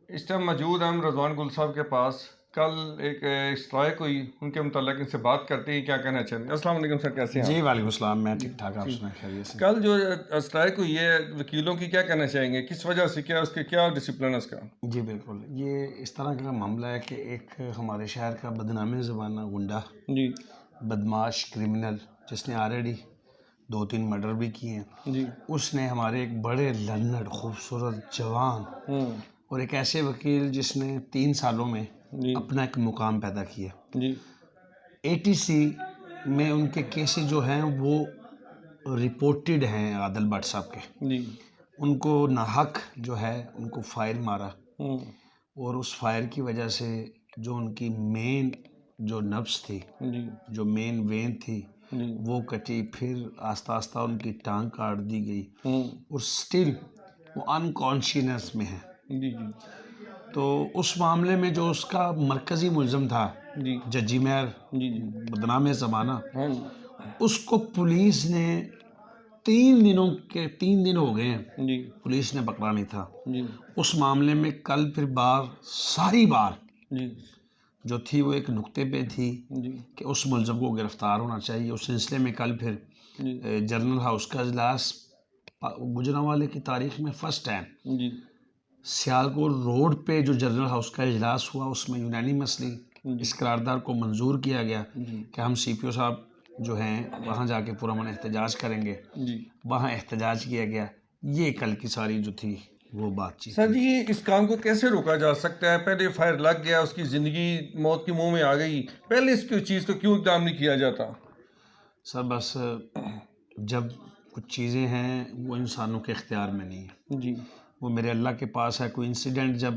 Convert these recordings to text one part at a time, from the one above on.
اس time موجود ہیں ہم رضوان گل صاحب کے پاس. کل ایک اسٹرائک ہوئی, ان کے متعلق ان سے بات کرتے ہیں کیا کہنا چاہتے ہیں. السلام علیکم سر, کیسے ہیں جی آپ؟ وعلیکم السلام, میں ٹھیک ٹھاک, آپ سنائیں خیریت سے؟ کل جو اسٹرائک ہوئی ہے وکیلوں کی, کیا کہنا چاہیں گے, کس وجہ سے, کیا اس کے کیا ڈسپلن ہے اس کا؟ جی بالکل, یہ اس طرح کا معاملہ ہے کہ ایک ہمارے شہر کا بدنام زمانہ گنڈا, جی بدماش, کرمنل, جس نے آلریڈی 2-3 مرڈر بھی کیے ہیں, جی اس نے ہمارے ایک بڑے لرنڈ, خوبصورت, جوان اور ایک ایسے وکیل جس نے 3 سالوں میں جی اپنا ایک مقام پیدا کیا. جی ATC میں ان کے کیسز جو ہیں وہ رپورٹڈ ہیں عادل بٹ صاحب کے. جی ان کو ناحق جو ہے ان کو فائر مارا, ہوں اور اس فائر کی وجہ سے جو ان کی مین جو نبض تھی, جی جو مین وین تھی, جی وہ کٹی, پھر آہستہ آہستہ ان کی ٹانگ کاٹ دی گئی, ہوں اور سٹل وہ انکانشیس میں ہے. جی جی تو اس معاملے میں جو اس کا مرکزی ملزم تھا, جی ججی مہر, جی جی بدنام زمانہ, ہاں اس کو پولیس نے 3 دن ہو گئے ہیں, جی پولیس نے پکڑا نہیں تھا. جی اس معاملے میں کل پھر ساری بار جی جو تھی وہ ایک نقطے پہ تھی جی کہ اس ملزم کو گرفتار ہونا چاہیے. اس سلسلے میں کل پھر جی جنرل ہاؤس کا اجلاس گجرانوالے کی تاریخ میں فرسٹ ٹائم جی سیالکوٹ روڈ پہ جو جنرل ہاؤس کا اجلاس ہوا, اس میں یونانیمسلی اس قرارداد کو منظور کیا گیا جی کہ ہم CPO صاحب جو ہیں وہاں جا کے پرامن احتجاج کریں گے. جی وہاں احتجاج کیا گیا. یہ کل کی ساری جو تھی وہ بات چیت سر تھی. جی, اس کام کو کیسے روکا جا سکتا ہے؟ پہلے فائر لگ گیا, اس کی زندگی موت کے منہ میں آ گئی, پہلے اس کی چیز کو کیوں اقدام نہیں کیا جاتا؟ سر بس جب کچھ چیزیں ہیں وہ انسانوں کے اختیار میں نہیں ہیں, جی وہ میرے اللہ کے پاس ہے. کوئی انسیڈنٹ جب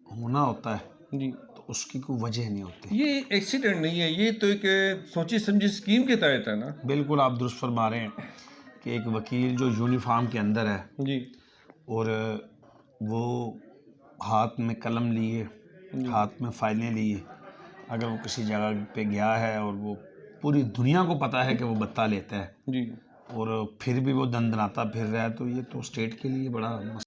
ہونا ہوتا ہے جی تو اس کی کوئی وجہ نہیں ہوتی. یہ ایکسیڈنٹ نہیں ہے, یہ تو ایک سوچی سمجھی اسکیم کے تحت ہے نا. بالکل آپ درست فرما رہے ہیں کہ ایک وکیل جو یونیفارم کے اندر ہے جی اور وہ ہاتھ میں قلم لیے, ہاتھ میں فائلیں لیے, اگر وہ کسی جگہ پہ گیا ہے اور وہ پوری دنیا کو پتہ ہے کہ وہ بتہ لیتا ہے جی اور پھر بھی وہ دندناتا پھر رہا ہے, تو یہ تو اسٹیٹ کے لیے بڑا